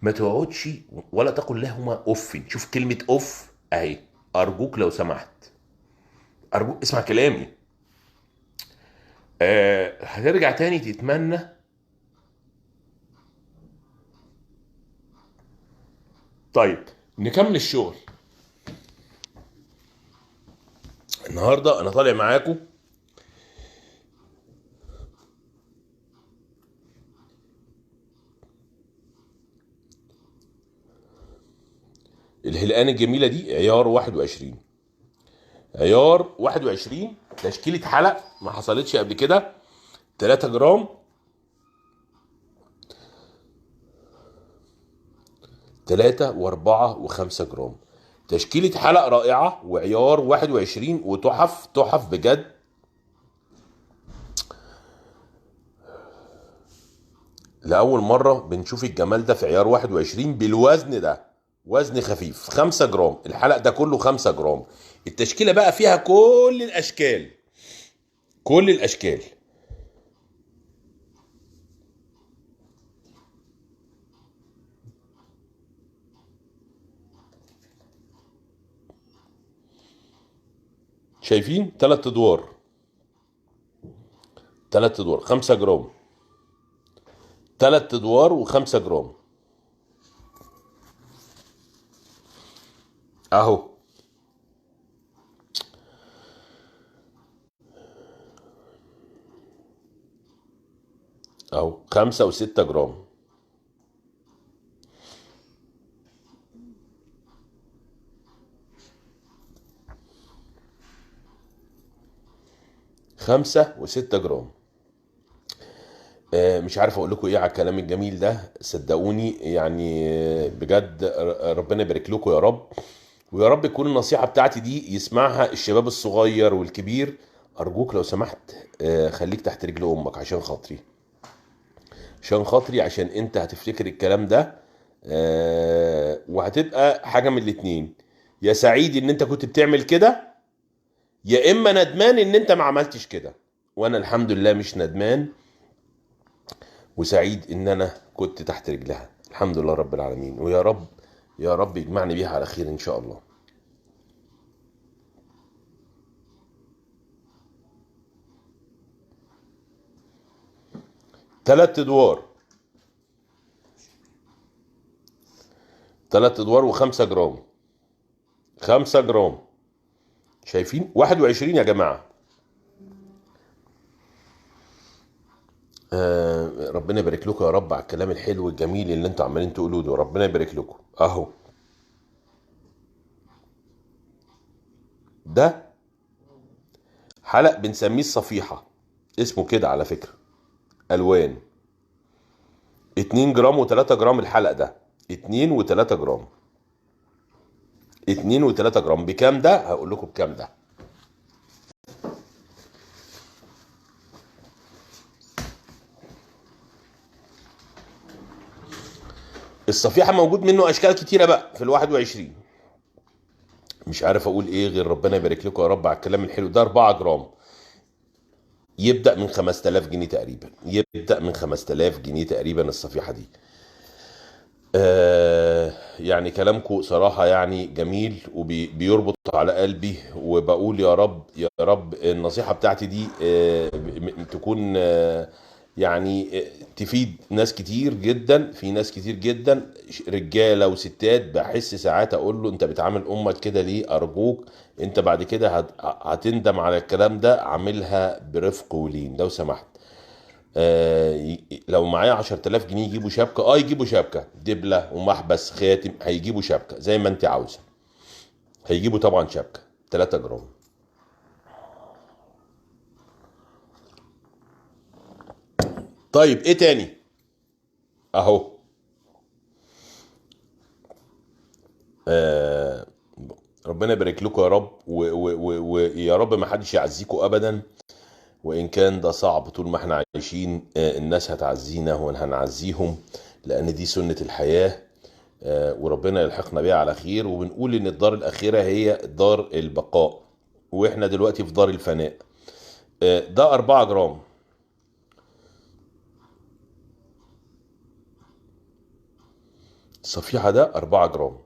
ما تقعدش ولا تقل لهما اف. شوف كلمه اف اهي. ارجوك لو سمحت، ارجوك اسمع كلامي. هترجع تاني تتمنى. طيب، نكمل الشغل. النهارده انا طالع معاكم الهلقان الجميله دي عيار 21. عيار 21 تشكيله حلق ما حصلتش قبل كده. 3 جرام، 3 و4 و5 جرام. تشكيله حلق رائعه وعيار 21 وتحف تحف بجد. لأول مرة بنشوف الجمال ده في عيار 21 بالوزن ده. وزن خفيف 5 جرام، الحلق ده كله 5 جرام. التشكيلة بقى فيها كل الأشكال، كل الأشكال. شايفين؟ 3 أدوار، 3 أدوار 5 جرام. 3 أدوار و5 جرام. أهو. أهو 5 و6 جرام. 5 و6 جرام. مش عارف اقول لكم ايه على الكلام الجميل ده، صدقوني يعني. بجد ربنا يبارك لكم يا رب. ويا رب تكون النصيحة بتاعتي دي يسمعها الشباب الصغير والكبير. ارجوك لو سمحت، خليك تحت رجل امك عشان خاطري، عشان خاطري، عشان انت هتفتكر الكلام ده. وهتبقى حاجة من الاتنين: يا سعيد ان انت كنت بتعمل كده، يا اما ندمان ان انت ما عملتش كده. وانا الحمد لله مش ندمان، وسعيد ان انا كنت تحت رجلها. الحمد لله رب العالمين. ويا رب، يا رب يجمعني بيها على خير ان شاء الله. 3 ادوار، 3 ادوار و5 جرام. 5 جرام. شايفين؟ 21 يا جماعة. ربنا يبارك لكم يا رب على الكلام الحلو الجميل اللي انتوا عمالين تقولوه ده. ربنا يبارك لكم. اهو. ده حلق بنسميه الصفيحة، اسمه كده على فكرة. الوان. 2 جرام و3 جرام الحلق ده. 2 و3 جرام. 2 و3 جرام بكام ده؟ هقول لكم بكام ده. الصفيحة موجود منه اشكال كتيرة بقى في ال21. مش عارف اقول ايه غير ربنا يبارك لكم يا رب على الكلام الحلو ده. 4 جرام. يبدأ من 5000 جنيه تقريبا، يبدأ من 5000 جنيه تقريبا الصفيحة دي. يعني كلامكم صراحة يعني جميل وبيربط على قلبي. وبقول يا رب، يا رب النصيحة بتاعتي دي تكون يعني تفيد ناس كتير جدا. في ناس كتير جدا رجالة وستات بحس ساعات اقول له انت بتعامل امك كده ليه؟ ارجوك انت بعد كده هتندم على الكلام ده. عاملها برفق ولين لو سمحت. لو معايا 10000 جنيه يجيبوا شبكه، يجيبوا شبكه دبله ومحبس خاتم، هيجيبوا شبكه زي ما انت عاوزه. هيجيبوا طبعا شبكه 3 جرام. طيب ايه تاني؟ اهو. آه ربنا يبارك لكم يا رب. ويا رب ما حدش يعزيكم ابدا. وان كان ده صعب، طول ما احنا عايشين الناس هتعزينا وهنعزيهم، لان دي سنه الحياه. وربنا يلحقنا بيها على خير. وبنقول ان الدار الاخيره هي دار البقاء، واحنا دلوقتي في دار الفناء. ده 4 جرام. الصفيحة ده 4 جرام.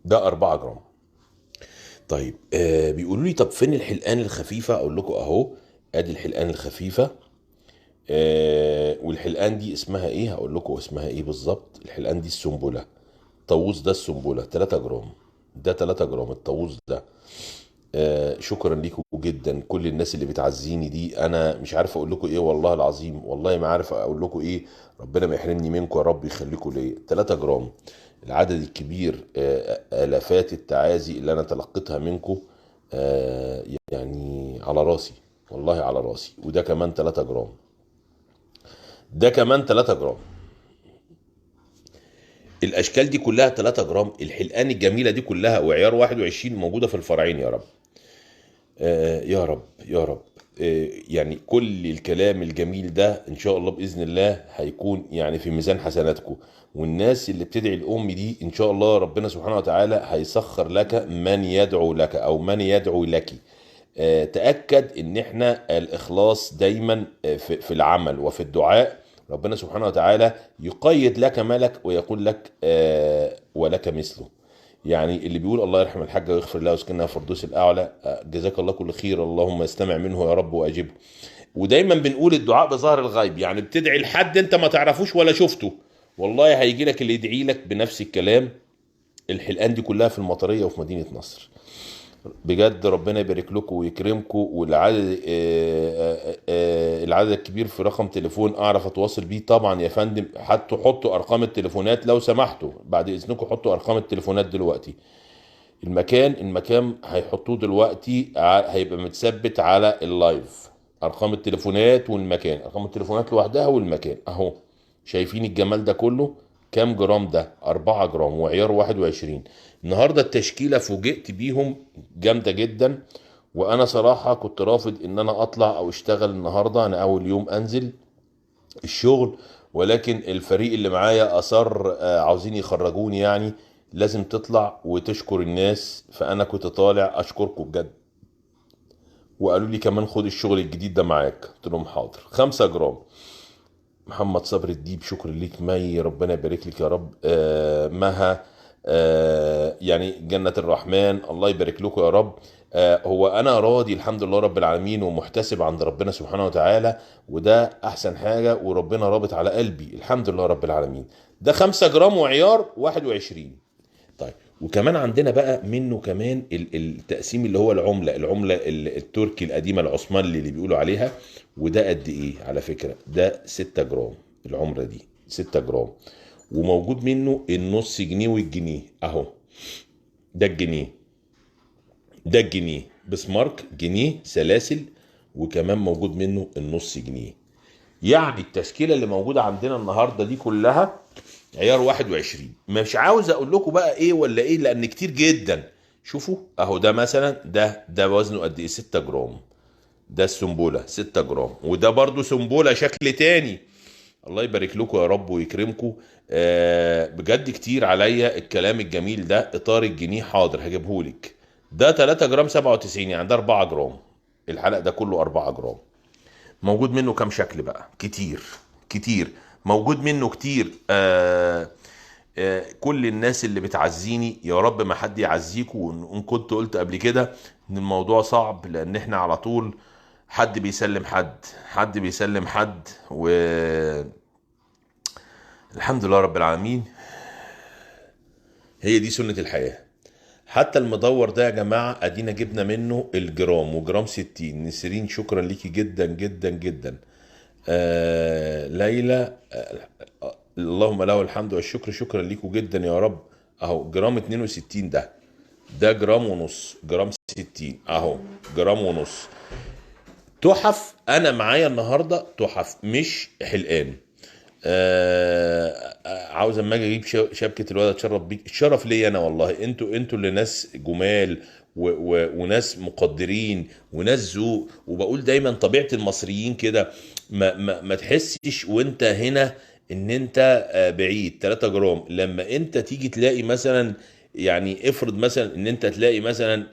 ده 4 جرام. طيب بيقولوا لي طب فين الحلقان الخفيفة؟ اقول لكم اهو. ادي الحلقان الخفيفة. والحلقان دي اسمها ايه؟ هقول لكم اسمها ايه بالظبط. الحلقان دي السنبلة. الطاووس ده السنبلة 3 جرام. ده 3 جرام الطاووس ده. شكرا ليكم جدا كل الناس اللي بتعزيني دي. انا مش عارف اقول لكم ايه، والله العظيم والله ما عارف اقول لكم ايه. ربنا ما يحرمني منكم يا رب، يخليكم ليا. 3 جرام. العدد الكبير، الافات التعازي اللي انا تلقيتها منكم، يعني على راسي. والله على راسي. وده كمان 3 جرام. ده كمان 3 جرام. الاشكال دي كلها 3 جرام. الحلقان الجميله دي كلها وعيار 21 موجوده في الفرعين يا رب. يا رب يا رب. يعني كل الكلام الجميل ده ان شاء الله باذن الله هيكون يعني في ميزان حسناتكم. والناس اللي بتدعي الام دي ان شاء الله ربنا سبحانه وتعالى هيسخر لك من يدعو لك او من يدعو لك. تأكد ان احنا الاخلاص دايما في العمل وفي الدعاء. ربنا سبحانه وتعالى يقيد لك ملك ويقول لك ولك مثله. يعني اللي بيقول الله يرحم الحاجة ويغفر لها ويسكنها في الفردوس الأعلى، جزاك الله كل خير، اللهم استمع منه يا رب وأجبه. ودايما بنقول الدعاء بظهر الغيب، يعني بتدعي لحد انت ما تعرفوش ولا شفته، والله هيجي لك اللي يدعي لك بنفس الكلام. الحلقان دي كلها في المطرية وفي مدينة نصر. بجد ربنا يبارك لكم ويكرمكم. والعدد العدد الكبير في رقم تليفون اعرف اتواصل بيه طبعا يا فندم. حتى حطوا ارقام التليفونات لو سمحتوا، بعد اذنكم حطوا ارقام التليفونات دلوقتي. المكان هيحطوه دلوقتي، هيبقى متثبت على اللايف. ارقام التليفونات والمكان، ارقام التليفونات لوحدها والمكان اهو. شايفين الجمال ده كله؟ كام جرام ده؟ 4 جرام وعيار 21. النهارده التشكيله فوجئت بيهم جامده جدا. وانا صراحه كنت رافض ان انا اطلع او اشتغل النهارده، انا اول يوم انزل الشغل. ولكن الفريق اللي معايا اصر، عاوزين يخرجوني يعني. لازم تطلع وتشكر الناس، فانا كنت طالع اشكركم بجد. وقالوا لي كمان خد الشغل الجديد ده معاك، قلت لهم حاضر. 5 جرام. محمد صبر الديب، شكر ليك. مي، ربنا يبارك لك يا رب. مها، يعني جنة الرحمن، الله يبارك لكم يا رب. هو انا راضي الحمد لله رب العالمين ومحتسب عند ربنا سبحانه وتعالى. وده احسن حاجة، وربنا رابط على قلبي الحمد لله رب العالمين. ده 5 جرام وعيار 21. طيب وكمان عندنا بقى منه كمان التقسيم اللي هو العملة التركي القديمة العثماني اللي بيقولوا عليها. وده قد ايه على فكرة؟ ده 6 جرام. العملة دي 6 جرام. وموجود منه النص جنيه والجنيه اهو. ده الجنيه. ده الجنيه بسمارك جنيه سلاسل. وكمان موجود منه النص جنيه. يعني التشكيلة اللي موجودة عندنا النهاردة دي كلها عيار 21. مش عاوز اقول لكم بقى ايه ولا ايه لان كتير جدا. شوفوا اهو. ده مثلا ده وزنه قد ايه؟ 6 جرام. ده السنبولة 6 جرام. وده برضو سنبولة شكل تاني. الله يبارك لكم يا رب ويكرمكم. بجد كتير عليا الكلام الجميل ده. اطار الجنيه حاضر هجيبهولك. ده 3 جرام 97، يعني ده 4 جرام. الحلق ده كله 4 جرام. موجود منه كام شكل بقى؟ كتير كتير. موجود منه كتير. كل الناس اللي بتعزيني يا رب ما حد يعزيكوا. وان كنت قلت قبل كده ان الموضوع صعب لان احنا على طول حد بيسلم حد، حد بيسلم حد. والحمد لله رب العالمين. هي دي سنة الحياة. حتى المدور ده يا جماعة ادينا جبنا منه الجرام وجرام 60. نسرين شكرا ليكي جدا جدا جدا. ليلى، اللهم له الحمد والشكر، شكرا ليكم جدا يا رب. اهو جرام 62 ده. ده جرام ونص. جرام 60 اهو. جرام ونص. تحف. انا معايا النهارده تحف مش حلقان. عاوز اما اجي اجيب شبكه الواد اتشرف بيك. الشرف ليا انا والله. انتوا اللي ناس جمال وناس مقدرين وناس ذوق. وبقول دايما طبيعه المصريين كده. ما تحسش وانت هنا ان انت بعيد. 3 جرام لما انت تيجي تلاقي مثلا، يعني افرض مثلا ان انت تلاقي مثلا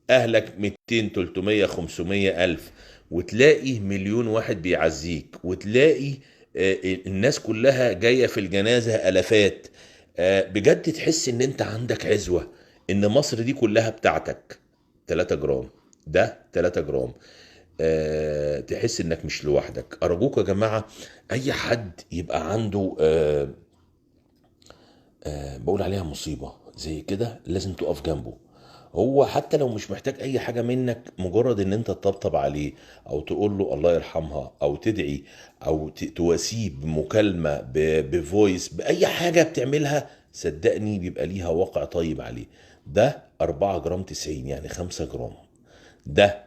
اهلك 200 300 500 الف، وتلاقي مليون واحد بيعزيك، وتلاقي الناس كلها جايه في الجنازه الافات. بجد تحس ان انت عندك عزوه، ان مصر دي كلها بتاعتك. 3 جرام، ده 3 جرام. تحس انك مش لوحدك. ارجوك يا جماعه، اي حد يبقى عنده بقول عليها مصيبة زي كده لازم تقف جنبه. هو حتى لو مش محتاج اي حاجة منك، مجرد ان انت تطبطب عليه، او تقول له الله يرحمها، او تدعي، او تواسيه بمكالمة، بفويس، باي حاجة بتعملها، صدقني بيبقى ليها واقع طيب عليه. ده 4 جرام 90، يعني 5 جرام. ده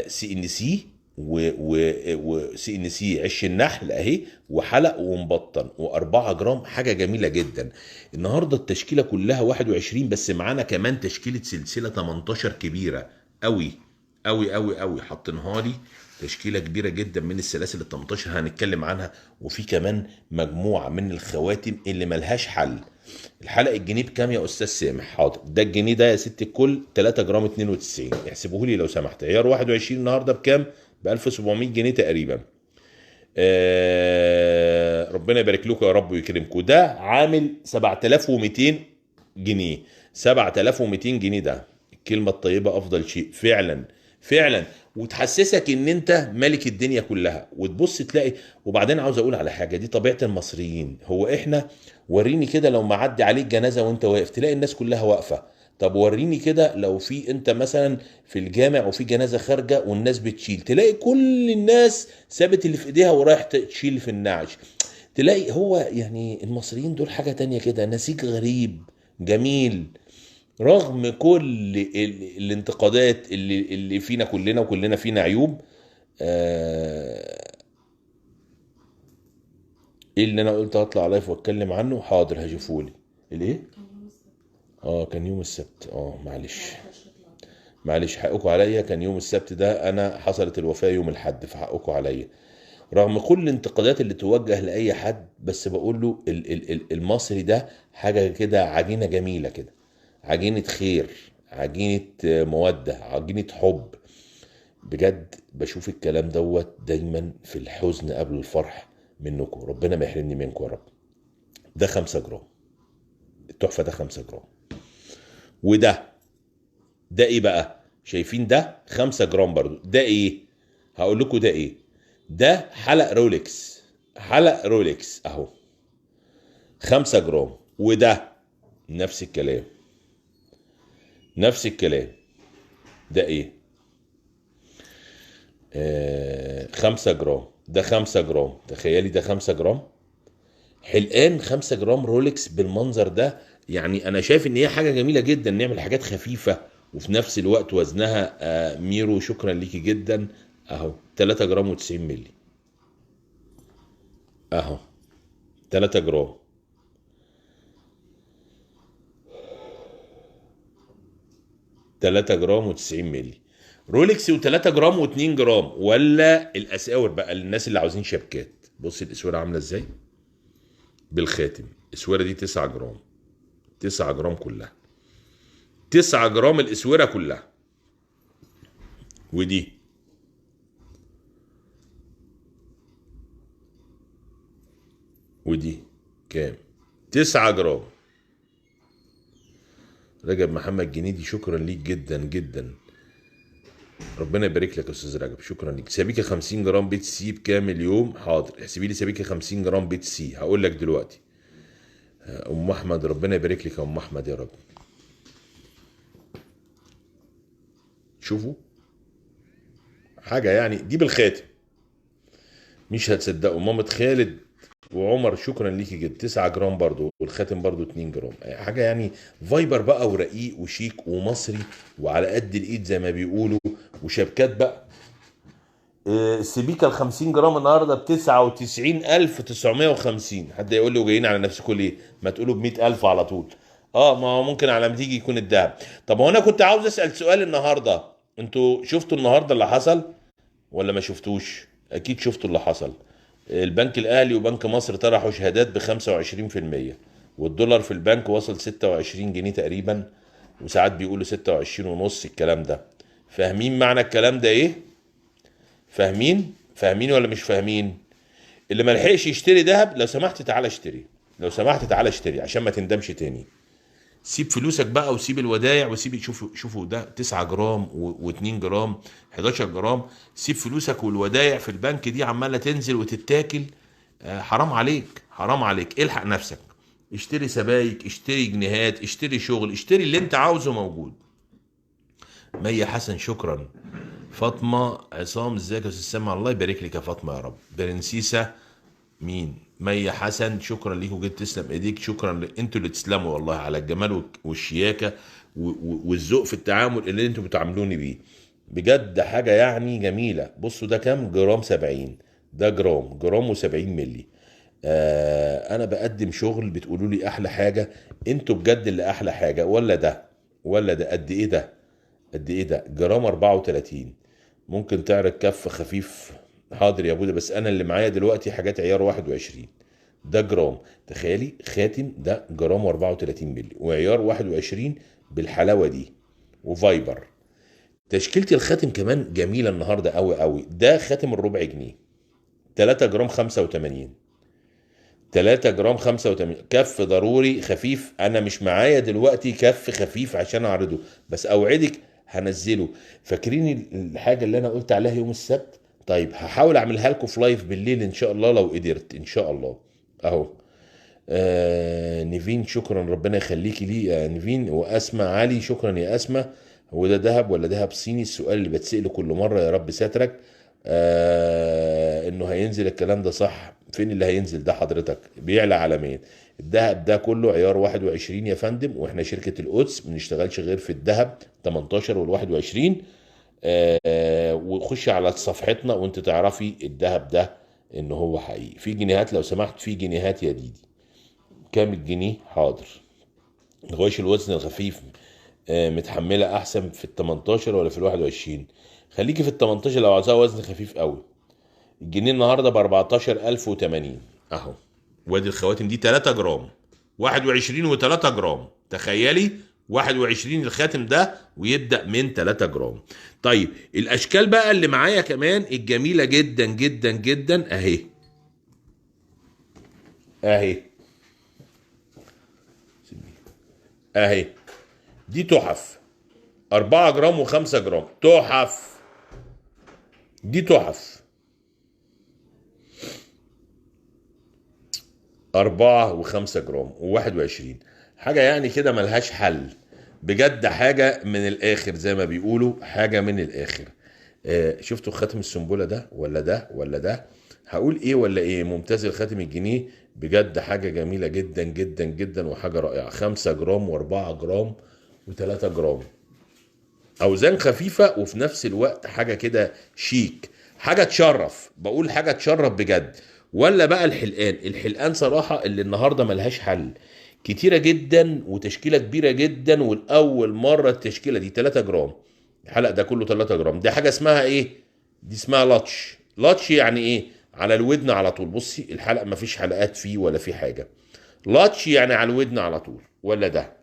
سي ان سي، وسي ان سي عش النحل اهي، وحلق ومبطن، و4 جرام، حاجه جميله جدا. النهارده التشكيله كلها 21، بس معانا كمان تشكيله سلسله 18 كبيره قوي قوي قوي قوي، حاطينها لي. تشكيله كبيره جدا من السلاسل ال 18 هنتكلم عنها. وفي كمان مجموعه من الخواتم اللي ملهاش حل. الحلقه الجنيه بكام يا استاذ سامح؟ حاضر، ده الجنيه ده يا ست الكل 3 جرام 92، احسبوه لي لو سمحت. عيار 21 النهارده بكام؟ ب 1700 جنيه تقريبا. ربنا يبارك لكم يا رب ويكرمكم. ده عامل 7200 جنيه. 7200 جنيه، ده الكلمه الطيبه افضل شيء فعلا. فعلا. وتحسسك ان انت ملك الدنيا كلها، وتبص تلاقي. وبعدين عاوز اقول على حاجه، دي طبيعه المصريين. هو احنا، وريني كده لو معدي عليك جنازه وانت واقف تلاقي الناس كلها واقفه. طب وريني كده لو في انت مثلا في الجامع وفي جنازه خارجه والناس بتشيل، تلاقي كل الناس سابت اللي في ايديها ورايح تشيل في النعش. تلاقي هو يعني المصريين دول حاجه تانية كده، نسيج غريب جميل. رغم كل الانتقادات اللي فينا كلنا، وكلنا فينا عيوب. آه، ايه اللي انا قلت هطلع لايف واتكلم عنه؟ حاضر هشوفولي. الايه؟ اه كان يوم السبت، معلش. معلش حقكم عليا، كان يوم السبت ده انا حصلت الوفاة يوم الاحد، فحقكم عليا. رغم كل الانتقادات اللي توجه لاي حد، بس بقول له المصري ده حاجة كده، عجينة جميلة كده. عجينة خير، عجينة مودة، عجينة حب. بجد بشوف الكلام دوت دايما في الحزن قبل الفرح منكم. ربنا ما يحرمني منكم يا رب. ده 5 جرام. التحفة ده 5 جرام. وده ايه بقى؟ شايفين ده 5 جرام برضو؟ ده ايه؟ هقول لكم ده ايه. ده حلق رولكس. حلق رولكس اهو، 5 جرام. وده نفس الكلام، نفس الكلام. ده ايه؟ 5 جرام. ده 5 جرام، تخيلي ده 5 جرام. حلقان 5 جرام رولكس بالمنظر ده. يعني انا شايف ان هي حاجه جميله جدا، نعمل حاجات خفيفه وفي نفس الوقت وزنها. ميرو شكرا ليكي جدا. اهو 3 جرام و90 مللي. اهو 3 جرام. 3 جرام و90 مللي رولكس، و3 جرام و2 جرام. ولا الاساور بقى للناس اللي عاوزين شبكات. بص الاسوره عامله ازاي بالخاتم. الاسوره دي 9 جرام. 9 جرام كلها. 9 جرام الاسوره كلها. ودي ودي كام؟ 9 جرام. رجب محمد جنيدي شكرا ليك جدا جدا. ربنا يبارك لك يا استاذ رجب، شكرا ليك. سبيكه 50 جرام بيت سي بكام اليوم؟ حاضر احسبي لي سبيكه 50 جرام بيت سي، هقول لك دلوقتي. ام احمد ربنا يبارك لك يا ام احمد يا رب. شوفوا حاجه يعني دي بالخاتم مش هتصدقوا. مامة خالد وعمر شكرا ليكي جدا. 9 جرام برضو، والخاتم برضو 2 جرام. حاجه يعني فايبر بقى، ورقيق وشيك ومصري وعلى قد الايد زي ما بيقولوا. وشبكات بقى. السبيكه ال 50 جرام النهارده ب 99950. حد يقول لي وجايين على نفسكم ليه؟ ما تقولوا ب 100000 على طول. ما هو ممكن على ما تيجي يكون الذهب. طب هو انا كنت عاوز اسال سؤال النهارده. انتوا شفتوا النهارده اللي حصل ولا ما شفتوش؟ اكيد شفتوا اللي حصل. البنك الاهلي وبنك مصر طرحوا شهادات ب 25%، والدولار في البنك وصل 26 جنيه تقريبا، وساعات بيقولوا 26 ونص. الكلام ده فاهمين معنى الكلام ده ايه؟ فاهمين ولا مش فاهمين؟ اللي ما لحقش يشتري ذهب لو سمحت تعالى اشتري، لو سمحت تعالى اشتري عشان ما تندمش تاني. سيب فلوسك بقى وسيب الودايع وسيب، شوفوا ده 9 جرام و2 جرام 11 جرام. سيب فلوسك والودايع في البنك دي عماله تنزل وتتاكل. حرام عليك، حرام عليك، الحق نفسك. اشتري سبايك، اشتري جنيهات، اشتري شغل، اشتري اللي انت عاوزه موجود. مي حسن شكرا. فاطمه عصام ازيك يا استاذ سامع، الله يبارك لك يا فاطمه يا رب. برنسيسه مين؟ مي حسن شكرا ليكوا جدا، تسلم ايديك، شكرا انتوا اللي تسلموا والله على الجمال والشياكه والذوق في التعامل اللي انتوا بتعاملوني بيه. بجد حاجه يعني جميله. بصوا ده كام جرام؟ 70. ده جرام و70 ملي. انا بقدم شغل بتقولوا لي احلى حاجه. انتوا بجد اللي احلى حاجه، ولا ده ولا ده؟ قد ايه ده؟ قد ايه ده؟ جرام 34. ممكن تعرض كف خفيف؟ حاضر يا بودا، بس انا اللي معايا دلوقتي حاجات عيار 21. ده جرام. تخيلي خاتم ده جرام و34 مللي وعيار 21 بالحلاوه دي وفايبر. تشكيله الخاتم كمان جميله النهارده قوي قوي. ده خاتم الربع جنيه 3 جرام 85. 3 جرام 85 كف ضروري خفيف. انا مش معايا دلوقتي كف خفيف عشان اعرضه، بس اوعدك هنزله. فاكرين الحاجه اللي انا قلت عليها يوم السبت؟ طيب هحاول اعملها لكم في لايف بالليل ان شاء الله لو قدرت ان شاء الله. اهو. نيفين شكرا، ربنا يخليكي لي يا نيفين. واسماء علي شكرا يا اسماء. هو ده ذهب ولا ذهب صيني؟ السؤال اللي بتسأله كل مره، يا رب ساترك. انه هينزل الكلام ده صح؟ فين اللي هينزل ده حضرتك؟ بيعلى عالميا. الذهب ده كله عيار 21 يا فندم، واحنا شركه القدس ما بنشتغلش غير في الذهب 18 وال 21. وخش على صفحتنا وانت تعرفي الذهب ده ان هو حقيقي. في جنيهات لو سمحت، في جنيهات يا ديدي. كام الجنيه؟ حاضر. غواش الوزن الخفيف متحمله احسن في ال 18 ولا في ال 21؟ خليكي في ال 18 لو عايزاه وزن خفيف قوي. الجنيه النهارده ب 14080 اهو. وادي الخواتم دي 3 جرام 21 و3 جرام. تخيلي 21 الخاتم ده ويبدأ من 3 جرام. طيب الاشكال بقى اللي معايا كمان الجميله جدا جدا جدا اهي. اهي اهي. دي تحف. 4 جرام و5 جرام تحف. دي تحف. 4 و5 جرام و21. حاجة يعني كده ملهاش حل. بجد حاجة من الآخر زي ما بيقولوا، حاجة من الآخر. شفتوا خاتم السنبلة ده ولا ده ولا ده؟ هقول ايه ولا ايه؟ ممتاز الخاتم الجنيه. بجد حاجة جميلة جدا جدا جدا وحاجة رائعة. 5 جرام و4 جرام و3 جرام. اوزان خفيفة وفي نفس الوقت حاجة كده شيك. حاجة تشرف، بقول حاجة تشرف بجد. ولا بقى الحلقان صراحة اللي النهاردة ملهاش حل. كتيرة جدا وتشكيلة كبيرة جدا، والأول مرة التشكيلة دي 3 جرام. الحلق ده كله 3 جرام. دي حاجة اسمها ايه؟ دي اسمها لاتش. لاتش يعني ايه؟ على الودن على طول. بصي الحلق مفيش حلقات فيه ولا فيه حاجة. لاتش يعني على الودن على طول. ولا ده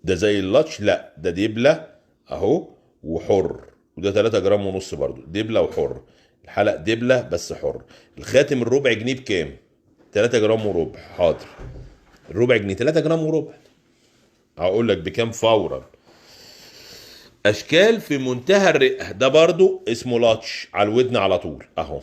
زي اللاتش؟ لا ده دبلة اهو وحر. وده 3 جرام ونص برضو دبلة وحر. الحلق دبلة بس حر. الخاتم الربع جنيه بكام؟ 3 جرام وربع. حاضر. الربع جنيه 3 جرام وربع. هقول لك بكام فورا. اشكال في منتهى الرقه. ده برضو اسمه لاتش على الودن على طول اهو.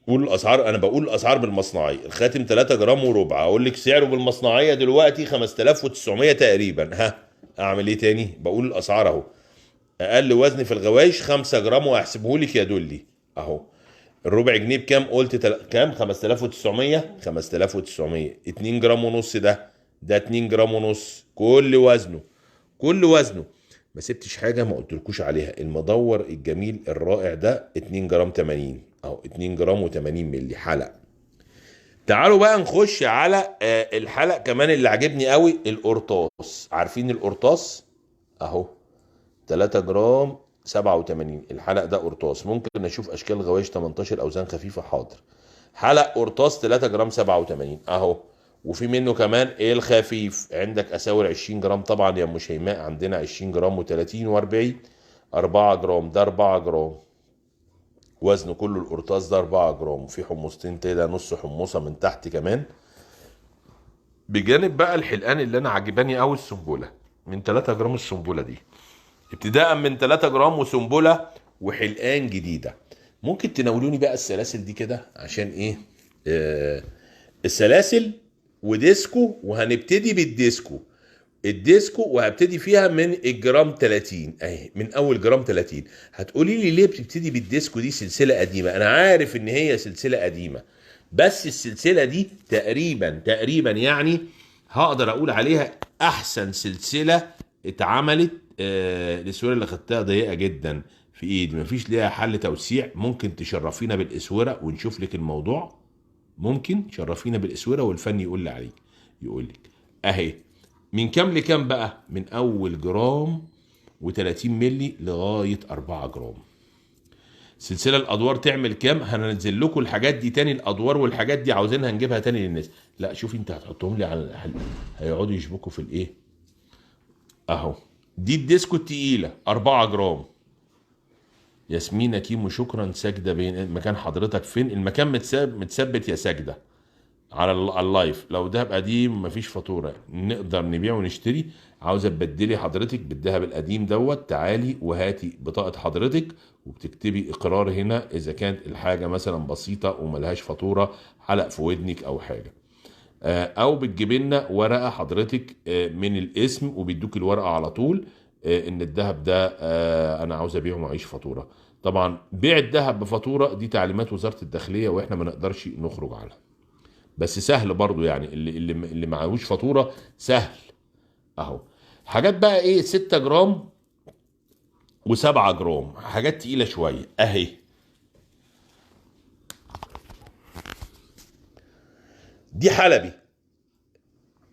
قول الاسعار، انا بقول الاسعار بالمصنعيه. الخاتم 3 جرام وربع. اقول لك سعره بالمصنعيه دلوقتي 5900 تقريبا. ها اعمل ايه تاني؟ بقول الاسعار اهو. اقل وزن في الغوايش 5 جرام وهحسبه لك يا دولي اهو. الربع جنيه بكام؟ قلت كام؟ 5900. 5900 2 جرام ونص. ده 2 جرام ونص كل وزنه. كل وزنه. ما سبتش حاجه ما قلتلكوش عليها. المدور الجميل الرائع ده 2 جرام 80 اهو. 2 جرام و80 مللي حلق. تعالوا بقى نخش على الحلق كمان اللي عجبني قوي. القرطاس. عارفين القرطاس اهو. 3 جرام 87 الحلق ده قرطاس. ممكن اشوف اشكال غوايش 18 اوزان خفيفه؟ حاضر. حلق قرطاس 3 جرام 87 اهو. وفي منه كمان ايه الخفيف. عندك اساور 20 جرام طبعا يا ام شيماء. عندنا 20 جرام و30 و40. 4 جرام. ده 4 جرام. وزن كل القرطاس ده 4 جرام، وفي حمصتين كده نص حمصه من تحت كمان. بجانب بقى الحلقان اللي انا عجباني قوي السنبله، من 3 جرام السنبله دي، ابتداء من 3 جرام وسنبله وحلقان جديده. ممكن تناولوني بقى السلاسل دي كده عشان ايه؟ آه السلاسل وديسكو، وهنبتدي بالديسكو. الديسكو وهبتدي فيها من الجرام 30 اهي، من اول جرام 30. هتقولي لي ليه بتبتدي بالديسكو؟ دي سلسله قديمه، انا عارف ان هي سلسله قديمه، بس السلسله دي تقريبا يعني هقدر اقول عليها احسن سلسله اتعملت. الاسوره اللي خدتها ضيقه جدا في ايدي، مفيش ليها حل توسيع. ممكن تشرفينا بالاسوره ونشوف لك الموضوع؟ ممكن شرفينا بالاسوره والفني يقول لي عليك، يقول لك اهي. من كام لكام بقى؟ من اول جرام و30 ملي لغايه 4 جرام. سلسله الادوار تعمل كام؟ هننزل لكم الحاجات دي تاني، الادوار والحاجات دي عاوزينها نجيبها تاني للناس. لا شوفي انت هتحطهم لي على هيقعدوا يشبكوا في الايه اهو. دي الديسكو التقيله 4 جرام. ياسمينة كيمو شكرا. ساجده بين مكان حضرتك فين؟ المكان متثبت يا ساجده على اللايف. لو دهب قديم مفيش فاتوره نقدر نبيع ونشتري. عاوزه تبدلي حضرتك بالدهب القديم دوت، تعالي وهاتي بطاقه حضرتك وبتكتبي اقرار هنا اذا كانت الحاجه مثلا بسيطه وملهاش فاتوره، حلق في ودنك او حاجه. او بتجيبي لنا ورقه حضرتك من الاسم وبيدوك الورقه على طول ان الذهب ده انا عاوز ابيعه معيش فاتوره. طبعا بيع الذهب بفاتوره دي تعليمات وزاره الداخليه واحنا ما نقدرش نخرج عنها، بس سهل برضو يعني اللي معهوش فاتوره سهل اهو. حاجات بقى ايه 6 جرام و7 جرام، حاجات تقيله شويه اهي. دي حلبي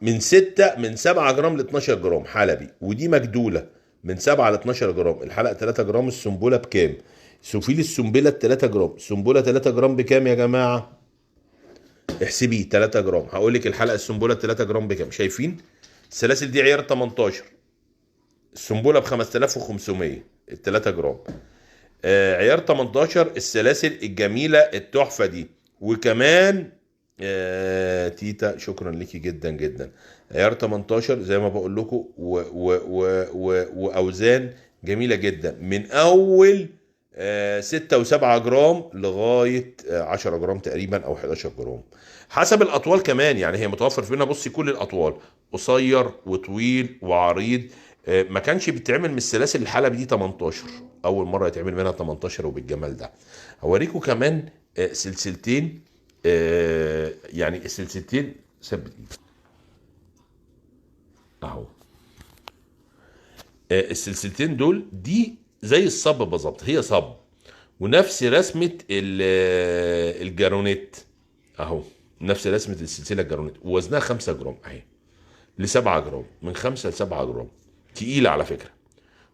من 7 جرام ل 12 جرام حلبي، ودي مجدوله من 7 ل 12 جرام. الحلقه 3 جرام. السنبله بكام؟ شوفي لي السنبله 3 جرام. السنبله 3 جرام بكام يا جماعه؟ احسبيه 3 جرام. هقول لك الحلقه السنبله 3 جرام بكام. شايفين السلاسل دي عيار 18، السنبله ب 5500 ال 3 جرام. عيار 18 السلاسل الجميله التحفه دي. وكمان تيتا شكرا ليكي جدا جدا. عيار 18 زي ما بقول لكم واوزان جميله جدا من اول 6 و7 جرام لغايه 10 جرام تقريبا او 11 جرام حسب الاطوال كمان. يعني هي متوفر فينا بصي كل الاطوال، قصير وطويل وعريض. ما كانش بيتعمل من السلاسل الحلبي دي 18، اول مره يتعمل منها 18 وبالجمال ده. هوريكم كمان سلسلتين يعني السلسلتين ثبت اهو. السلسلتين دول دي زي الصب بالظبط، هي صب ونفس رسمه الجارونيت اهو، نفس رسمه السلسله الجارونيت، ووزنها 5 جرام اهي ل 7 جرام، من 5 ل 7 جرام. تقيله على فكره.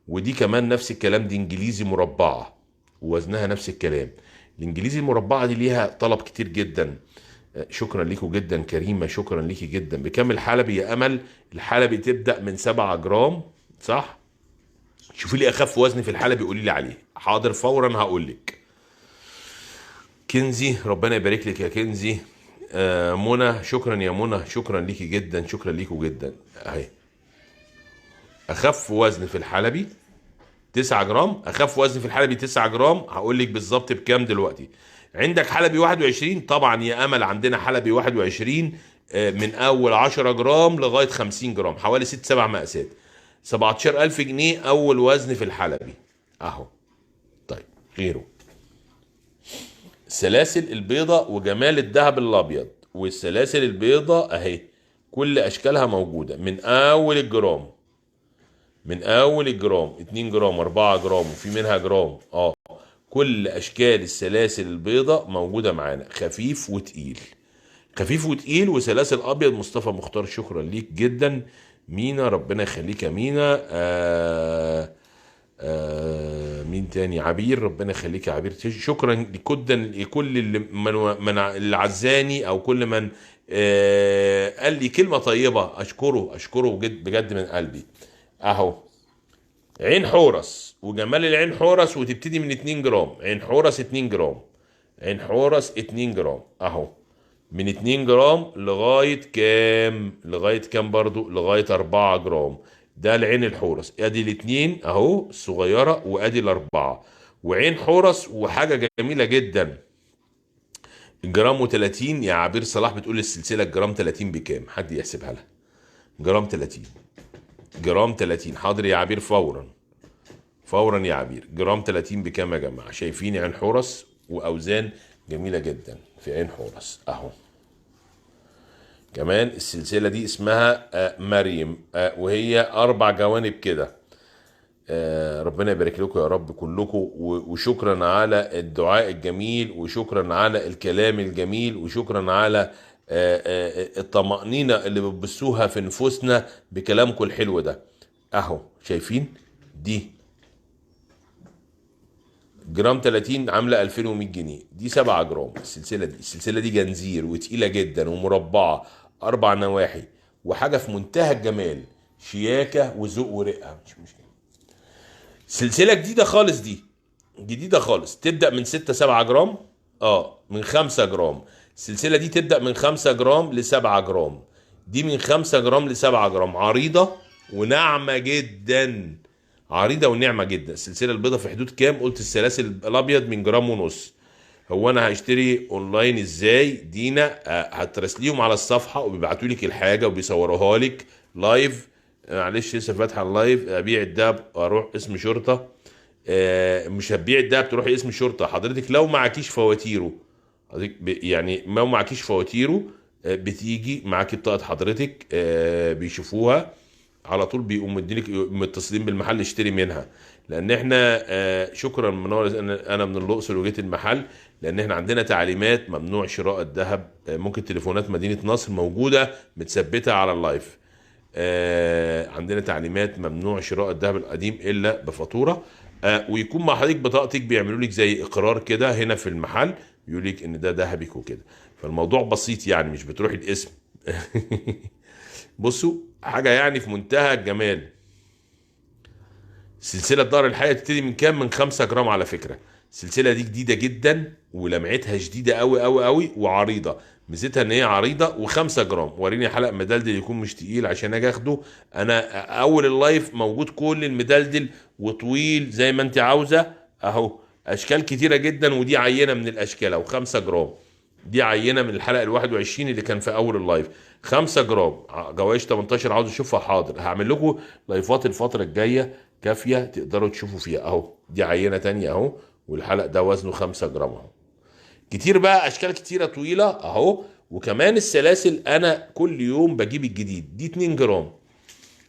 ودي كمان نفس الكلام، دي انجليزي مربعه ووزنها نفس الكلام. الانجليزي المربعه دي ليها طلب كتير جدا. شكرا ليكم جدا كريمه، شكرا ليكي جدا. بكام الحلبي يا امل؟ الحلبي تبدا من 7 جرام صح؟ شوفي لي اخف وزن في الحلبي قولي لي عليه، حاضر فورا هقول لك. كنزي ربنا يبارك لك يا كنزي. منى شكرا يا منى، شكرا ليكي جدا، شكرا ليكم جدا اهي. اخف وزن في الحلبي 9 جرام، اخف وزن في الحلبي 9 جرام. هقول لك بالظبط بكام دلوقتي. عندك حلبي 21 طبعا يا امل، عندنا حلبي 21 من اول 10 جرام لغايه 50 جرام، حوالي 6 7 مقاسات. 17000 جنيه اول وزن في الحلبي اهو. طيب غيره السلاسل البيضة وجمال الذهب الابيض، والسلاسل البيضة اهي كل اشكالها موجودة من اول الجرام، من اول الجرام 2 جرام 4 جرام وفي منها جرام كل اشكال السلاسل البيضة موجودة معانا، خفيف وتقيل، خفيف وتقيل. وسلاسل ابيض مصطفى مختار شكرا ليك جدا. مينا ربنا يخليك يا مينا. مين تاني؟ عبير ربنا يخليك يا عبير، شكرا جدا لكل اللي عزاني او كل من قال لي كلمة طيبة، اشكره بجد من قلبي اهو. عين حورس وجمال العين حورس، وتبتدي من 2 جرام. عين حورس 2 جرام. عين حورس 2 جرام اهو. من 2 جرام لغاية كام؟ لغاية كام برضو؟ لغاية 4 جرام. ده العين الحورس، ادي الاتنين اهو الصغيرة، وادي الاربعة. وعين حورس، وحاجة جميلة جدا، الجرام و30. يا عبير صلاح بتقول السلسلة الجرام 30 بكام؟ حد يحسبها لها. جرام 30. جرام 30. حاضر يا عبير، فورا فورا يا عبير. جرام 30 بكام يا جماعة؟ شايفين عين حورس واوزان جميلة جدا في عين حورس اهو. كمان السلسلة دي اسمها مريم، وهي 4 جوانب كده. ربنا يبارك لكم يا رب كلكم، وشكرا على الدعاء الجميل، وشكرا على الكلام الجميل، وشكرا على الطمأنينة اللي بتبثوها في نفوسنا بكلامكم الحلو ده اهو. شايفين دي جرام 30 عامله 2100 جنيه، دي 7 جرام. السلسله دي جنزير وتقيله جدا ومربعه، 4 نواحي، وحاجه في منتهى الجمال، شياكه وذوق ورقه، مش مشكله. سلسله جديده خالص دي، جديده خالص، تبدا من 6 7 جرام. من 5 جرام. السلسله دي تبدا من 5 جرام ل 7 جرام. دي من 5 جرام ل 7 جرام، عريضه وناعمه جدا. عريضه وناعمه جدا. السلسله البيضاء في حدود كام؟ قلت السلاسل الابيض من جرام ونص. هو انا هشتري اونلاين ازاي دينا؟ هتراسليهم على الصفحه وبيبعتوا لك الحاجه وبيصوروها لك لايف. معلش لسه فاتحه اللايف. ابيع الدهب اروح اسم شرطه. مش هتبيع الدهب تروحي اسم شرطه حضرتك لو معكيش فواتيره. حضرتك يعني ما معكيش فواتيره، بتيجي معاكي بطاقه حضرتك، بيشوفوها على طول، بيقوم مديلك متصلين بالمحل اشتري منها. لان احنا شكرا منور، انا من الاقصر وجيت المحل، لان احنا عندنا تعليمات ممنوع شراء الذهب. ممكن تليفونات مدينة نصر موجودة متثبتة على اللايف. عندنا تعليمات ممنوع شراء الذهب القديم الا بفاتورة، ويكون مع حضرتك بطاقتك، بيعملوا لك زي اقرار كده هنا في المحل، يقول لك ان ده ذهبك وكده. فالموضوع بسيط يعني، مش بتروحي الاسم. بصوا حاجه يعني في منتهى الجمال. سلسله دار الحياه تبتدي من كام؟ من 5 جرام على فكره. السلسله دي جديده جدا ولمعتها شديده قوي قوي قوي، وعريضه. ميزتها ان هي عريضه و5 جرام. وريني حلق مدلدل يكون مش تقيل عشان اجي اخده. انا اول اللايف موجود كل المدلدل وطويل زي ما انت عاوزه اهو، اشكال كتيره جدا، ودي عينه من الاشكال او 5 جرام. دي عينه من الحلقه ال 21 اللي كان في اول اللايف. 5 جرام جوايش 18. عاوز اشوفها؟ حاضر، هعمل لكم لايفات الفتره الجايه كافيه تقدروا تشوفوا فيها اهو. دي عينه تانية اهو، والحلق ده وزنه 5 جرام اهو. كتير بقى، اشكال كتيره طويله اهو. وكمان السلاسل انا كل يوم بجيب الجديد. دي 2 جرام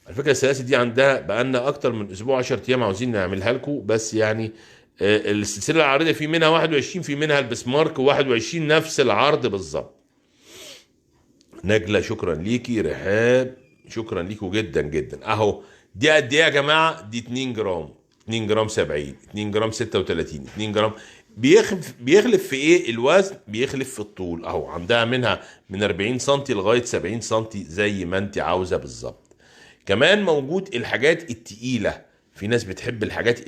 على فكره. السلاسل دي عندها بقالنا اكتر من اسبوع 10 ايام عاوزين نعملها لكم، بس يعني السلسله العريضه في منها 21، في منها البسمارك 21 نفس العرض بالظبط. نجلة شكرا ليكي. رحاب شكرا ليكوا جدا جدا اهو. دي قد ايه يا جماعه؟ دي 2 جرام. 2 جرام 70، 2 جرام 36، 2 جرام. بيخلف في ايه الوزن؟ بيخلف في الطول اهو. عندها منها من 40 سم لغايه 70 سم زي ما انت عاوزه بالظبط. كمان موجود الحاجات التقيله. في ناس بتحب الحاجات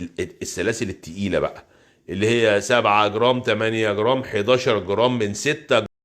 السلاسل التقيله بقى، اللي هي 7 جرام، 8 جرام، 11 جرام، من 6